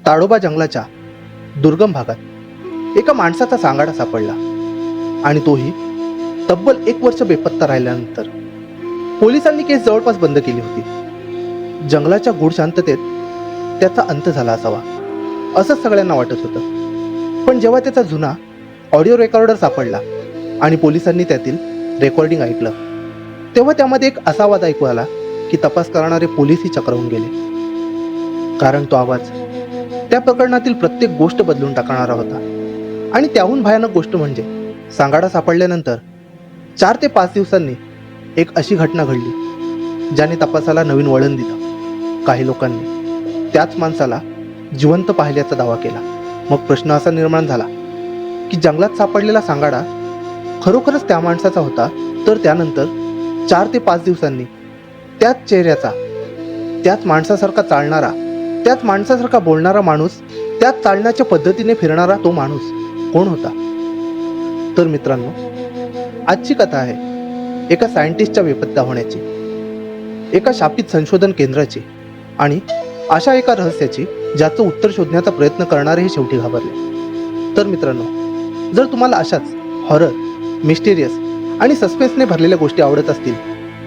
ताडोबा जंगलाच्या दुर्गम भागात एका माणसाचा सांगाडा सापडला आणि तोही तब्बल 1 वर्ष बेपत्ता राहिल्यानंतर पोलिसांनी केस जवळपास बंद केली होती. जंगलाच्या गूढ शांततेत त्याचा अंत झाला असावा असंच सगळ्यांना वाटत होतं. पण जेव्हा त्याचा जुना ऑडिओ रेकॉर्डर सापडला आणि पोलिसांनी त्यातील रेकॉर्डिंग ऐकलं, तेव्हा त्यामध्ये एक असा आवाज ऐकू आला की तपास करणारे पोलीसही चक्रावून गेले. कारण तो आवाज त्या प्रकरणातील प्रत्येक गोष्ट बदलून टाकणारा होता. आणि त्याहून भयानक गोष्ट म्हणजे सांगाडा सापडल्यानंतर 4 ते 5 दिवसांनी एक अशी घटना घडली ज्याने तपासाला नवीन वळण दिलं. काही लोकांनी त्याच माणसाला जिवंत पाहिल्याचा दावा केला. मग प्रश्न असा निर्माण झाला की जंगलात सापडलेला सांगाडा खरोखरच त्या माणसाचा होता, तर त्यानंतर 4 ते 5 दिवसांनी त्याच चेहऱ्याचा, त्याच माणसासारखा चालणारा, त्याच माणसासारखा बोलणारा माणूस, त्याच चालण्याच्या पद्धतीने फिरणारा तो माणूस कोण होता? तर मित्रांनो, आजची कथा आहे एका सायंटिस्टच्या बेपत्ता होण्याची, एका शापित संशोधन केंद्राची आणि अशा एका रहस्याची ज्याचं उत्तर शोधण्याचा प्रयत्न करणारेही शेवटी घाबरले. तर मित्रांनो, जर तुम्हाला अशाच हॉरर, मिस्टेरियस आणि सस्पेन्सने भरलेल्या गोष्टी आवडत असतील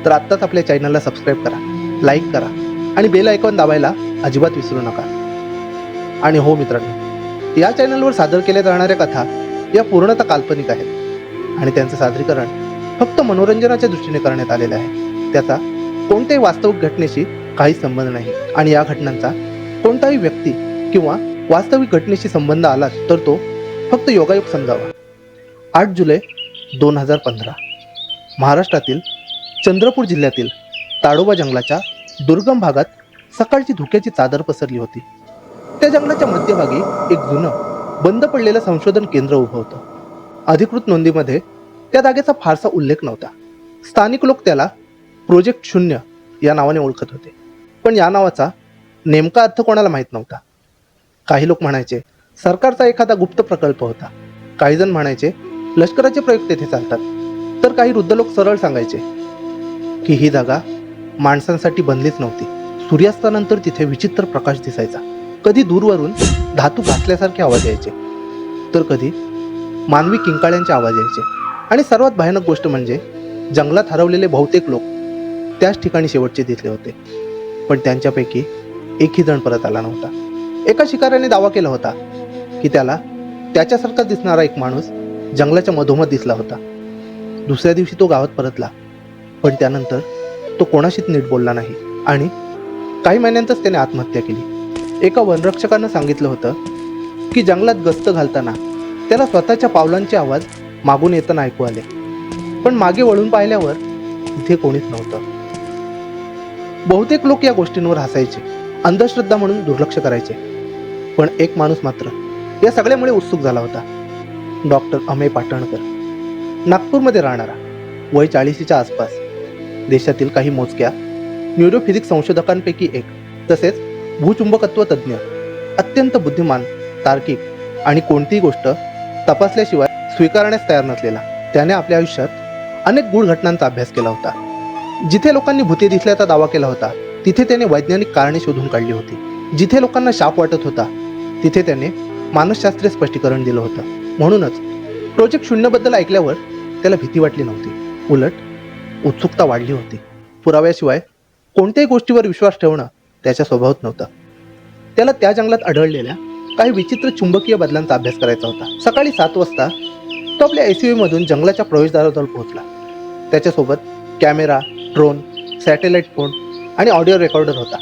तर आत्ताच आपल्या चॅनलला सबस्क्राईब करा, लाईक करा आणि बेल आयकॉन दाबायला अजिबात विसरू नका. आणि हो मित्रांनो, या चॅनलवर सादर केल्या जाणाऱ्या कथा या पूर्णतः काल्पनिक आहेत आणि त्यांचं सादरीकरण फक्त मनोरंजनाच्या दृष्टीने करण्यात आलेलं आहे. त्याचा कोणत्याही वास्तविक घटनेशी काही संबंध नाही आणि या घटनांचा कोणताही व्यक्ती किंवा वास्तविक घटनेशी संबंध आला तर तो फक्त योगायोग समजावा. 8 जुलै 2015 महाराष्ट्रातील चंद्रपूर जिल्ह्यातील ताडोबा जंगलाच्या दुर्गम भागात सकाळची धुक्याची चादर पसरली होती. त्या जंगलाच्या मध्यभागी एक जुनं बंद पडलेलं संशोधन केंद्र उभं होतं. अधिकृत नोंदीमध्ये त्या जागेचा फारसा उल्लेख नव्हता. स्थानिक लोक त्याला प्रोजेक्ट 0 या नावाने ओळखत होते, पण या नावाचा नेमका अर्थ कोणाला माहीत नव्हता. काही लोक म्हणायचे सरकारचा एखादा गुप्त प्रकल्प होता, काही जण म्हणायचे लष्कराचे प्रयोग तेथे चालतात, तर काही वृद्ध लोक सरळ सांगायचे की ही जागा माणसांसाठी बनलीच नव्हती. सूर्यास्तानंतर तिथे विचित्र प्रकाश दिसायचा. कधी दूरवरून धातू घासल्यासारखे आवाज यायचे, तर कधी मानवी किंकाळ्यांचे आवाज यायचे. आणि सर्वात भयानक गोष्ट म्हणजे जंगलात हरवलेले बहुतेक लोक त्याच ठिकाणी शेवटचे दिसले होते, पण त्यांच्यापैकी एकही जण परत आला नव्हता. एका शिकाऱ्याने दावा केला होता की त्याला त्याच्यासारखाच दिसणारा एक माणूस जंगलाच्या मधोमध दिसला होता. दुसऱ्या दिवशी तो गावात परतला, पण त्यानंतर तो कोणाशीच नीट बोलला नाही आणि काही महिन्यांतच त्याने आत्महत्या केली. एका वनरक्षकानं सांगितलं होतं की जंगलात गस्त घालताना त्याला स्वतःच्या पावलांचे आवाज मागून येताना ऐकू आले, पण मागे वळून पाहिल्यावर तिथे कोणीच नव्हतं. बहुतेक लोक या गोष्टींवर हसायचे, अंधश्रद्धा म्हणून दुर्लक्ष करायचे, पण एक माणूस मात्र या सगळ्यामुळे उत्सुक झाला होता. डॉक्टर अमेय पाटणकर, नागपूरमध्ये राहणारा, वय 40च्या आसपास, देशातील काही मोजक्या न्यूरोफिजिक्स संशोधकांपैकी एक, तसेच भूचुंबकत्व तज्ज्ञ, अत्यंत बुद्धिमान, तार्किक आणि कोणतीही गोष्ट तपासल्याशिवाय स्वीकारण्यास तयार नसलेला. त्याने आपल्या आयुष्यात अनेक गूढ घटनांचा अभ्यास केला होता. जिथे लोकांनी भूते दिसल्याचा दावा केला होता तिथे त्याने वैज्ञानिक कारणे शोधून काढली होती. जिथे लोकांना शाप वाटत होता तिथे त्याने मानसशास्त्रीय स्पष्टीकरण दिलं होतं. म्हणूनच प्रोजेक्ट 0 बद्दल ऐकल्यावर त्याला भीती वाटली नव्हती, उलट उत्सुकता वाढली होती. पुराव्याशिवाय कोणत्याही गोष्टीवर विश्वास ठेवणं त्याच्या स्वभावात नव्हतं. त्याला त्या जंगलात आढळलेल्या काही विचित्र चुंबकीय बदलांचा अभ्यास करायचा होता. सकाळी 7 वाजता तो आपल्या SUV मधून जंगलाच्या प्रवेशद्वाराजवळ पोहोचला. त्याच्यासोबत कॅमेरा, ड्रोन, सॅटेलाइट फोन आणि ऑडिओ रेकॉर्डर होता.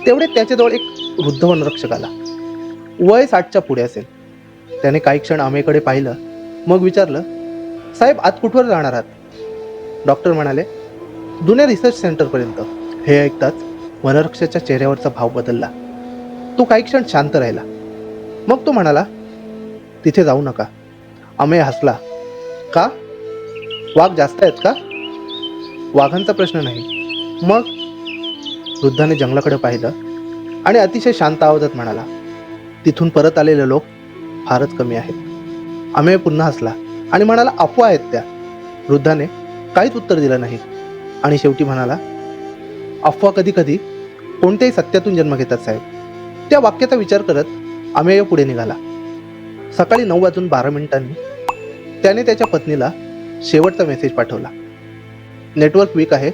तेवढे त्याच्याजवळ एक वृद्ध वनरक्षक आला. वय 60च्या पुढे असेल. त्याने काही क्षण अमेयकडे पाहिलं, मग विचारलं, साहेब आत कुठवर जाणार आहात? डॉक्टर म्हणाले, जुन्या रिसर्च सेंटरपर्यंत. हे ऐकताच वनरक्षकाच्या चेहऱ्यावरचा भाव बदलला. तो काही क्षण शांत राहिला, मग तो म्हणाला, तिथे जाऊ नका. अमेय हसला. का? वाघ जास्त आहेत का? वाघांचा प्रश्न नाही. मग? वृद्धाने जंगलाकडे पाहिलं आणि अतिशय शांत आवाजात म्हणाला, तिथून परत आलेले लोक फारच कमी आहेत. अमेय पुन्हा हसला आणि म्हणाला, अफवा आहेत त्या. वृद्धाने काहीच उत्तर दिलं नाही आणि शेवटी म्हणाला, अफवा कधी कधी कोणत्याही सत्यातून जन्म घेतात साहेब. त्या वाक्याचा विचार करत अमेय पुढे निघाला. सकाळी 9:12 त्याने त्याच्या पत्नीला शेवटचा मेसेज पाठवला. नेटवर्क वीक आहे,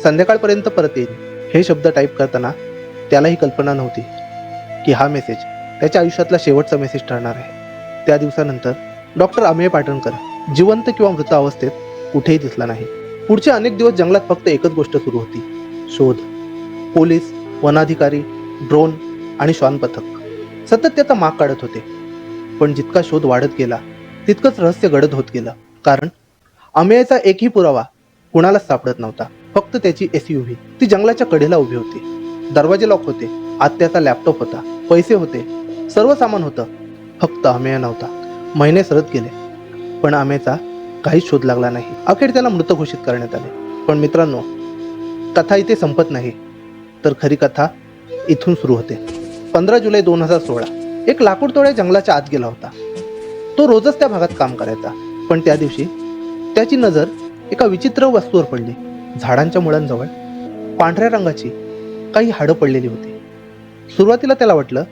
संध्याकाळपर्यंत परत येईल. हे शब्द टाईप करताना त्यालाही कल्पना नव्हती की हा मेसेज त्याच्या आयुष्यातला शेवटचा मेसेज ठरणार आहे. त्या दिवसानंतर डॉक्टर अमेय पाटणकर जिवंत किंवा मृत अवस्थेत कुठेही दिसला नाही. पुढचे अनेक दिवस जंगलात फक्त एकच गोष्ट सुरू होती, शोध. पोलीस, वनाधिकारी, ड्रोन आणि श्वान पथक सतत त्याचा माग काढत होते. पण जितका शोध वाढत गेला तितकंच रहस्य गडद होत गेलं. कारण अमेयचा एकही पुरावा कुणालाच सापडत नव्हता. फक्त त्याची SUV ती जंगलाच्या कडेला उभी होती. दरवाजे लॉक होते, आत त्याचा लॅपटॉप होता, पैसे होते, सर्व सामान होतं. फक्त अमेय नव्हता. महिने सरत गेले पण अमेयचा काहीच शोध लागला नाही. अखेर त्याला मृत घोषित करण्यात आले. पण मित्रांनो, कथा इथे संपत नाही, तर खरी कथा इथून सुरू होते. 15 जुलै 2016 एक लाकूड तोड्या जंगलाच्या आत गेला होता. तो रोजच त्या भागात काम करायचा. पण त्या दिवशी त्याची नजर एका विचित्र वस्तूवर पडली. झाडांच्या मुळांजवळ पांढऱ्या रंगाची काही हाडं पडलेली होती. सुरुवातीला त्याला वाटलं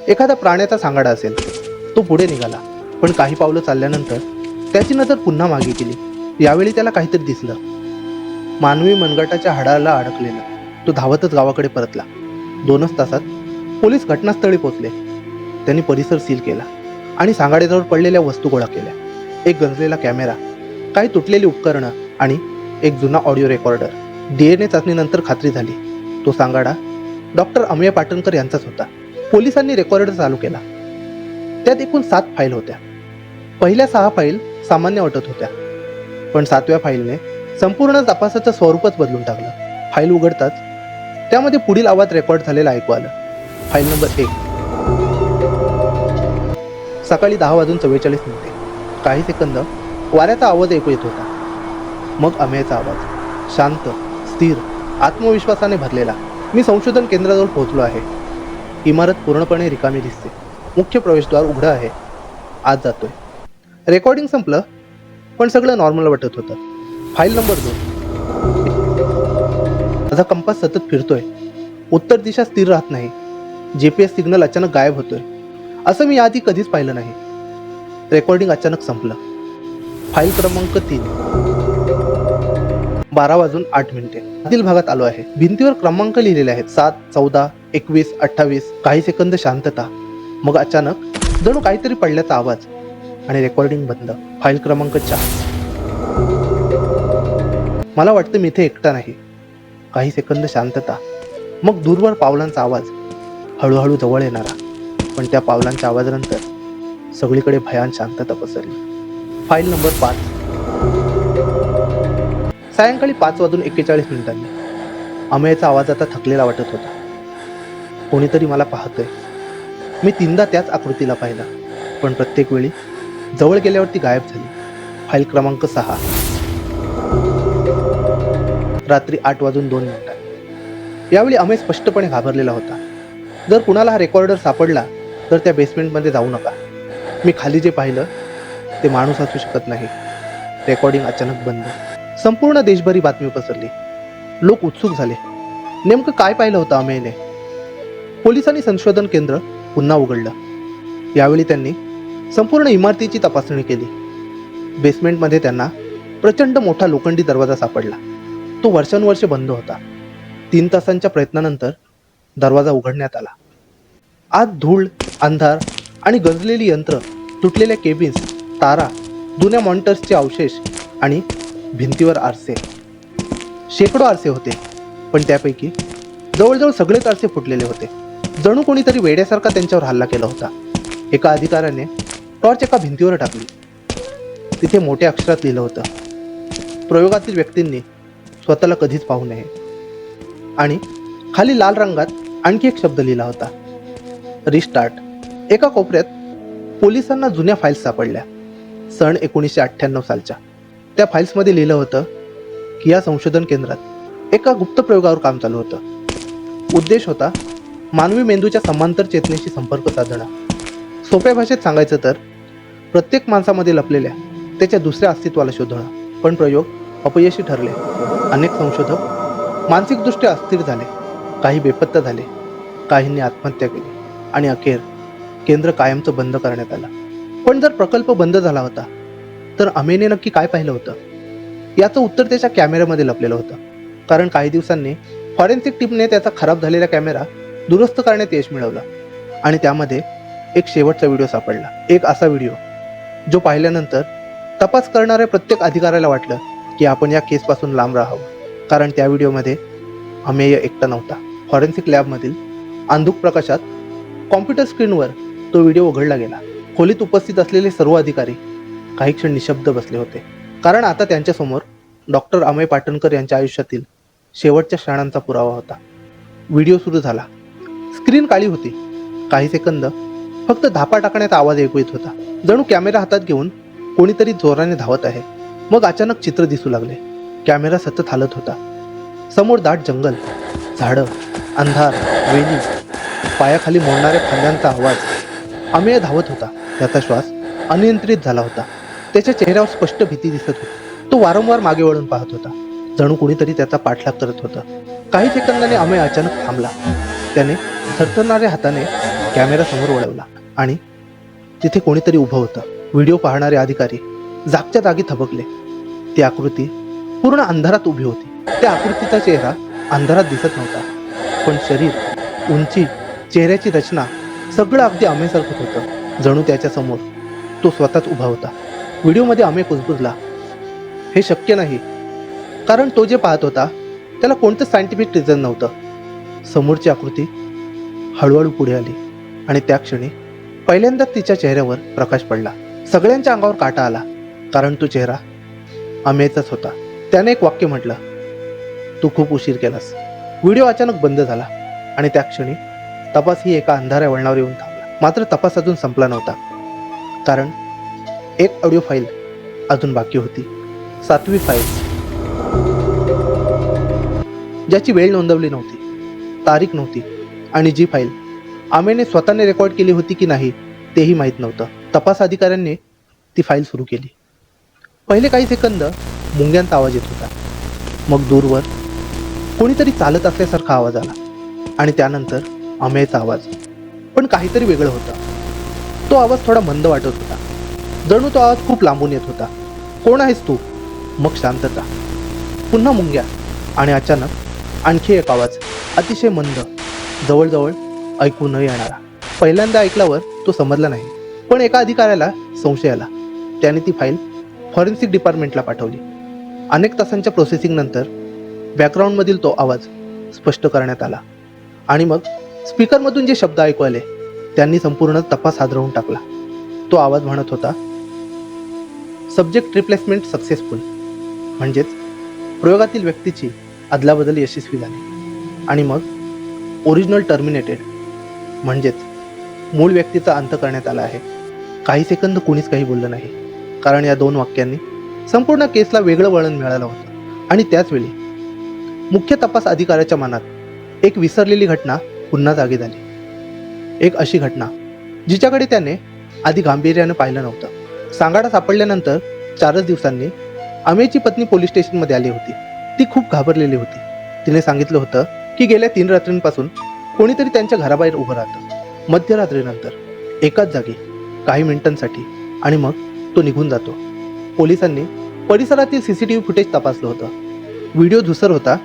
एखादा प्राण्याचा सांगाडा असेल. तो पुढे निघाला. पण काही पावलं चालल्यानंतर त्याची नजर पुन्हा मागे गेली. यावेळी त्याला काहीतरी दिसलं. मानवी मनगटाच्या हाडाला अडकलेलं. तो धावतच गावाकडे परतला. 2च तासात पोलीस घटनास्थळी पोहोचले. त्यांनी परिसर सील केला आणि सांगाड्याजवळ पडलेल्या वस्तू गोळा केल्या. एक गंजलेला कॅमेरा, काही तुटलेली उपकरणं आणि एक जुना ऑडिओ रेकॉर्डर. DNA चाचणीनंतर खात्री झाली तो सांगाडा डॉक्टर अमेय पाटणकर यांचाच होता. पोलिसांनी रेकॉर्डर चालू केला. त्यात एकूण 7 फाईल होत्या. पहिल्या 6 फाईल सामान्य वाटत होत्या, पण 7व्या फाईलने संपूर्ण तपासाचं स्वरूपच बदलून टाकलं. फाईल उघडताच त्यामध्ये पुढील आवाज रेकॉर्ड झालेला ऐकू आलं. File number 1. सकाळी 10:44 काही सेकंद वाऱ्याचा आवाज ऐकू येत होता. मग अमेयचा आवाज, शांत, स्थिर, आत्मविश्वासाने भरलेला. मी संशोधन केंद्राजवळ पोहोचलो आहे. इमारत पूर्णपणे रिकामी दिसते. मुख्य प्रवेशद्वार उघडं आहे. आत जातोय. रेकॉर्डिंग संपलं, पण सगळं नॉर्मल वाटत होतं. File number 2. माझा कंपास सतत फिरतोय. उत्तर दिशा स्थिर राहत नाही. GPS सिग्नल अचानक गायब होतोय. असं मी आधी कधीच पाहिलं नाही. रेकॉर्डिंग अचानक संपलं. फाईल क्रमांक 3. 12:08 आतील भागात आलो आहे. भिंतीवर क्रमांक लिहिलेले आहेत. 7, 14, 21, 28. काही सेकंद शांतता. मग अचानक जणू काहीतरी पडल्याचा आवाज आणि रेकॉर्डिंग बंद. फाईल क्रमांक 4. मला वाटतं मी इथे एकटा नाही. काही सेकंद शांतता. मग दूरवर पावलांचा आवाज, हळूहळू जवळ येणारा. पण त्या पावलांच्या आवाजानंतर सगळीकडे भयान शांतता पसरली. File number 5. सायंकाळी 5:41 अमेयचा आवाज आता थकलेला वाटत होता. कोणीतरी मला पाहतोय. मी 3दा त्याच आकृतीला पाहिला, पण प्रत्येक वेळी जवळ गेल्यावरती गायब झाली. फाईल क्रमांक 6. रात्री 8:02 यावेळी अमेय स्पष्टपणे घाबरलेला होता. जर कुणाला हा रेकॉर्डर सापडला तर त्या बेसमेंटमध्ये जाऊ नका. मी खाली जे पाहिलं ते माणूस असू शकत नाही. रेकॉर्डिंग अचानक बंद. संपूर्ण देशभरी बातमी पसरली. लोक उत्सुक झाले. नेमकं काय पाहिलं होतं अमेयने? पोलिसांनी संशोधन केंद्र पुन्हा उघडलं. यावेळी त्यांनी संपूर्ण इमारतीची तपासणी केली. बेसमेंटमध्ये त्यांना प्रचंड मोठा लोखंडी दरवाजा सापडला. तो वर्षानुवर्षे बंद होता. 3 तासांच्या प्रयत्नानंतर दरवाजा उघडण्यात आला. आत धूळ, अंधार आणि गंजलेली यंत्र, तुटलेल्या केबिन्स, तारा, जुन्या मॉनिटर्सचे अवशेष आणि भिंतीवर आरसे. शेकडो आरसे होते, पण त्यापैकी जवळजवळ सगळेच आरसे फुटलेले होते. जणू कोणीतरी वेड्यासारखा त्यांच्यावर हल्ला केला होता. एका अधिकाऱ्याने टॉर्च एका भिंतीवर टाकली. तिथे मोठ्या अक्षरात लिहिलं होतं, प्रयोगातील व्यक्तींनी स्वतःला कधीच पाहू नये. आणि खाली लाल रंगात आणखी एक शब्द लिहिला होता, रिस्टार्ट. एका कोपऱ्यात पोलिसांना जुन्या फाईल्स सापडल्या, सन 1998 सालच्या. त्या फाईल्समध्ये लिहिलं होतं की या संशोधन केंद्रात एका गुप्त प्रयोगावर काम चालू होतं. उद्देश होता मानवी मेंदूच्या समांतर चेतनेशी संपर्क साधणं. सोप्या भाषेत सांगायचं तर प्रत्येक माणसामध्ये लपलेल्या त्याच्या दुसऱ्या अस्तित्वाला शोधणं. पण प्रयोग अपयशी ठरले. अनेक संशोधक मानसिकदृष्ट्या अस्थिर झाले, काही बेपत्ता झाले, काहींनी आत्महत्या केली आणि अखेर केंद्र कायमचं बंद करण्यात आलं. पण जर प्रकल्प बंद झाला होता तर अमेयने नक्की काय पाहिलं होतं याचं उत्तर त्याच्या कॅमेऱ्यामध्ये लपलेलं होतं. कारण काही दिवसांनी फॉरेन्सिक टीमने त्याचा खराब झालेला कॅमेरा दुरुस्त करण्यात यश मिळवलं आणि त्यामध्ये एक शेवटचा व्हिडिओ सापडला. एक असा व्हिडिओ जो पाहिल्यानंतर तपास करणाऱ्या प्रत्येक अधिकाऱ्याला वाटलं की आपण या केसपासून लांब राहावं. कारण त्या व्हिडिओमध्ये अमेय एकटा नव्हता. फॉरेन्सिक लॅबमधील अंधुक प्रकाशात कॉम्प्युटर स्क्रीनवर तो व्हिडिओ उघडला गेला. खोलीत उपस्थित असलेले सर्व अधिकारी काही क्षण निशब्द बसले होते. कारण आता त्यांच्यासमोर डॉक्टर अमेय पाटणकर यांच्या आयुष्यातील शेवटच्या क्षणांचा पुरावा होता. व्हिडिओ सुरू झाला. स्क्रीन काळी होती. काही सेकंद फक्त धापा टाकण्याचा आवाज ऐकू येत होता. जणू कॅमेरा हातात घेऊन कोणीतरी जोराने धावत आहे. मग अचानक चित्र दिसू लागले. कॅमेरा सतत हालत होता. समोर दाट जंगल, झाडं, अंधार, वेली, पायाखाली मोडणाऱ्या फांद्यांचा आवाज. अमेय धावत होता. त्याचा श्वास अनियंत्रित झाला होता. त्याच्या चेहऱ्यावर स्पष्ट भीती दिसत होती. तो वारंवार मागे वळून पाहत होता. जणू कुणीतरी त्याचा पाठलाग करत होतं. काही सेकंदाने अमेय अचानक थांबला. त्याने थरथरणाऱ्या हाताने कॅमेरा समोर वळवला आणि तिथे कोणीतरी उभं होतं. व्हिडिओ पाहणारे अधिकारी जागच्या जागी थबकले. ती आकृती पूर्ण अंधारात उभी होती. त्या आकृतीचा चेहरा अंधारात दिसत नव्हता, पण शरीर, उंची, चेहऱ्याची रचना सगळं अगदी अमेयसारखंच होतं. जणू त्याच्या समोर तो स्वतःच उभा होता. व्हिडिओमध्ये अमेय कुजबुजला. हे शक्य नाही, कारण तो जे पाहत होता त्याला कोणतं सायंटिफिक रिझन नव्हतं. समोरची आकृती हळूहळू पुढे आली आणि त्या क्षणी पहिल्यांदा तिच्या चेहऱ्यावर प्रकाश पडला. सगळ्यांच्या अंगावर काटा आला, कारण तो चेहरा अमेयचाच होता. त्याने एक वाक्य म्हटलं, तू खूप उशीर केलास. व्हिडिओ अचानक बंद झाला आणि त्या क्षणी तपास ही एका अंधाऱ्या वळणावर येऊन थांबला. मात्र तपास अजून संपला नव्हता, कारण एक ऑडिओ फाईल अजून बाकी होती. 7वी फाईल, ज्याची वेळ नोंदवली नव्हती, तारीख नव्हती आणि जी फाईल अमेयने स्वतःने रेकॉर्ड केली होती की नाही तेही माहीत नव्हतं. तपास अधिकाऱ्यांनी ती फाईल सुरू केली. पहिले काही सेकंद मुंग्यांचा आवाज येत होता. मग दूरवर कोणीतरी चालत असल्यासारखा आवाज आला आणि त्यानंतर अमेयचा आवाज. पण काहीतरी वेगळं होतं. तो आवाज थोडा मंद वाटत होता. जणू तो आवाज खूप लांबून येत होता. कोण आहेस तू? मग शांतता, पुन्हा मुंग्या आणि अचानक आणखी एक आवाज, अतिशय मंद, जवळजवळ ऐकू न येणारा. पहिल्यांदा ऐकल्यावर तो समजला नाही, पण एका अधिकाऱ्याला संशय आला. त्याने ती फाईल फॉरेन्सिक डिपार्टमेंटला पाठवली. अनेक तासांच्या प्रोसेसिंग नंतर बॅकग्राऊंडमधील तो आवाज स्पष्ट करण्यात आला आणि मग स्पीकरमधून जे शब्द ऐकू आले त्यांनी संपूर्ण तपास हादरवून टाकला. तो आवाज म्हणत होता, सब्जेक्ट रिप्लेसमेंट सक्सेसफुल, म्हणजेच प्रयोगातील व्यक्तीची अदलाबदल यशस्वी झाली. आणि मग ओरिजिनल टर्मिनेटेड, म्हणजेच मूळ व्यक्तीचा अंत करण्यात आला आहे. काही सेकंद कुणीच काही बोललं नाही, कारण या 2 वाक्यांनी संपूर्ण केसला वेगळं वळण मिळालं होतं. आणि त्याचवेळी मुख्य तपास अधिकाऱ्याच्या मनात एक विसरलेली घटना पुन्हा जागी झाली. एक अशी घटना जिच्याकडे त्याने आधी गांभीर्याने पाहिलं नव्हतं. सांगाडा सापडल्यानंतर 4च दिवसांनी अमेयची पत्नी पोलीस स्टेशनमध्ये आली होती. ती खूप घाबरलेली होती. तिने सांगितलं होतं की गेल्या 3 रात्रींपासून कोणीतरी त्यांच्या घराबाहेर उभं राहतं. मध्यरात्रीनंतर एकाच जागी काही मिनिटांसाठी आणि मग तो निघून जातो. पोलिसांनी परिसरातील CCTV फुटेज तपासलं होतं. व्हिडिओ धुसर होता,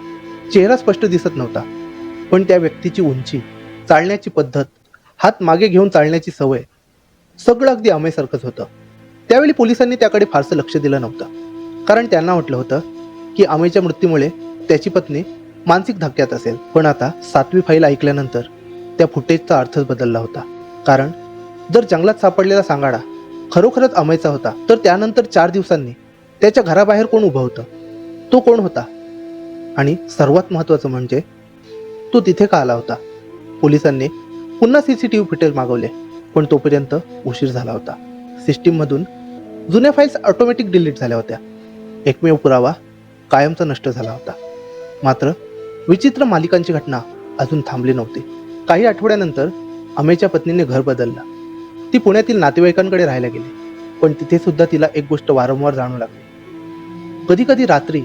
चेहरा स्पष्ट दिसत नव्हता, पण त्या व्यक्तीची उंची, चालण्याची पद्धत, हात मागे घेऊन चालण्याची सवय, सगळं अगदी अमेयसारखंच होतं. त्यावेळी पोलिसांनी त्याकडे फारसं लक्ष दिलं नव्हतं, कारण त्यांना वाटलं होतं की अमेयच्या मृत्यूमुळे त्याची पत्नी मानसिक धक्क्यात असेल. पण आता 7वी फाईल ऐकल्यानंतर त्या फुटेजचा अर्थच बदलला होता. कारण जर जंगलात सापडलेला सांगाडा खरोखरच अमेयचा होता, तर त्यानंतर 4 दिवसांनी त्याच्या घराबाहेर कोण उभं होतं, तो कोण होता, आणि सर्वात महत्त्वाचं म्हणजे तो तिथे का आला होता. पोलिसांनी पुन्हा CCTV फुटेज मागवले, पण तोपर्यंत उशीर झाला होता. सिस्टीममधून जुन्या फाईल्स ऑटोमॅटिक डिलीट झाल्या होत्या. एकमेव पुरावा कायमचा नष्ट झाला होता. मात्र विचित्र मालिकांची घटना अजून थांबली नव्हती. काही आठवड्यानंतर अमेयच्या पत्नीने घर बदललं. ती पुण्यातील नातेवाईकांकडे राहायला गेली, पण तिथे सुद्धा तिला एक गोष्ट वारंवार जाणवू लागली. कधी कधी रात्री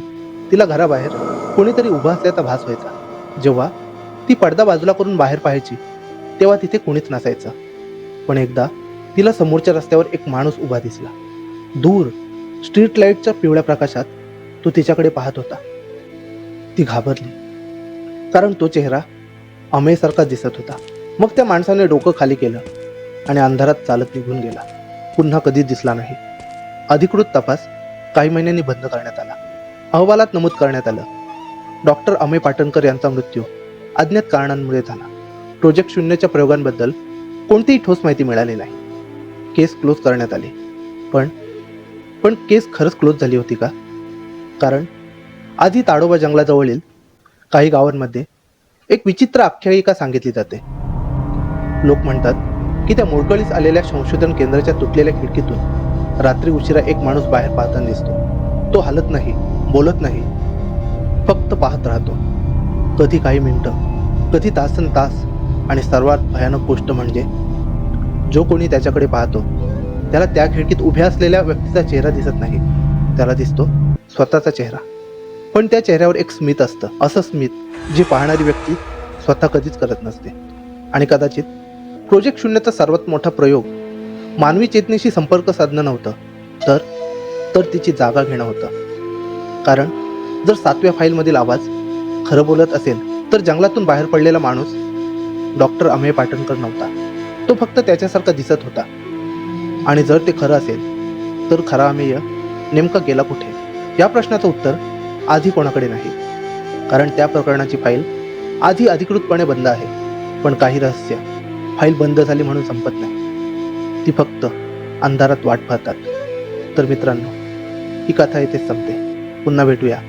तिला घराबाहेर कोणीतरी उभं असल्याचा भास व्हायचा. जेव्हा ती पडदा बाजूला करून बाहेर पाहायची तेव्हा तिथे कोणीच नसायचं. पण एकदा तिला समोरच्या रस्त्यावर एक माणूस उभा दिसला. दूर स्ट्रीट लाईटच्या पिवळ्या प्रकाशात तो तिच्याकडे पाहत होता. ती घाबरली, कारण तो चेहरा अमेयसारखा दिसत होता. मग त्या माणसाने डोकं खाली केलं आणि अंधारात चालत निघून गेला. पुन्हा कधीच दिसला नाही. अधिकृत तपास काही महिन्यांनी बंद करण्यात आला. अहवालात नमूद करण्यात आलं, डॉक्टर अमेय पाटणकर यांचा मृत्यू अज्ञात कारणांमुळे झाला. प्रोजेक्ट 0च्या प्रयोगांबद्दल कोणतीही ठोस माहिती मिळाली नाही. केस क्लोज करण्यात आली. पण केस खरंच क्लोज झाली होती का? कारण आधी ताडोबा जंगलाजवळील काही गावांमध्ये एक विचित्र आख्यायिका सांगितली जाते. लोक म्हणतात की त्या मोडकळीस आलेल्या संशोधन केंद्राच्या तुटलेल्या खिडकीतून रात्री उशिरा एक माणूस बाहेर पाहताना दिसतो. तो हालत नाही, बोलत नाही, फक्त पाहत राहतो. कधी काही मिनिटं, कधी तासनतास. आणि सर्वात भयानक गोष्ट म्हणजे जो कोणी त्याच्याकडे पाहतो त्याला त्या खिडकीत उभ्या असलेल्या व्यक्तीचा चेहरा दिसत नाही. त्याला दिसतो स्वतःचा चेहरा. पण त्या चेहऱ्यावर एक स्मित असतं, असं स्मित जे पाहणारी व्यक्ती स्वतः कधीच करत नसते. आणि कदाचित प्रोजेक्ट 0चा सर्वात मोठा प्रयोग मानवी चेतनेशी संपर्क साधणं नव्हतं, तर तिची जागा घेणं होतं. कारण जर 7व्या फाईलमधील आवाज खरं बोलत असेल तर जंगलातून बाहेर पडलेला माणूस डॉक्टर अमेय पाटणकर नव्हता. तो फक्त त्याच्यासारखा दिसत होता. आणि जर ते खरं असेल तर खरा अमेय नेमका गेला कुठे, या प्रश्नाचं उत्तर आधी कोणाकडे नाही. कारण त्या प्रकरणाची फाईल आधी अधिकृतपणे बंद आहे. पण काही रहस्य फाईल बंद झाली म्हणून संपत नाही. ती फक्त अंधारात वाट पाहतात. तर मित्रांनो, ही कथा इथेच संपते. पुन्हा भेटूया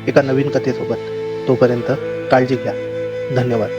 एका नवीन कथेसोबत. तोपर्यंत काळजी घ्या. धन्यवाद.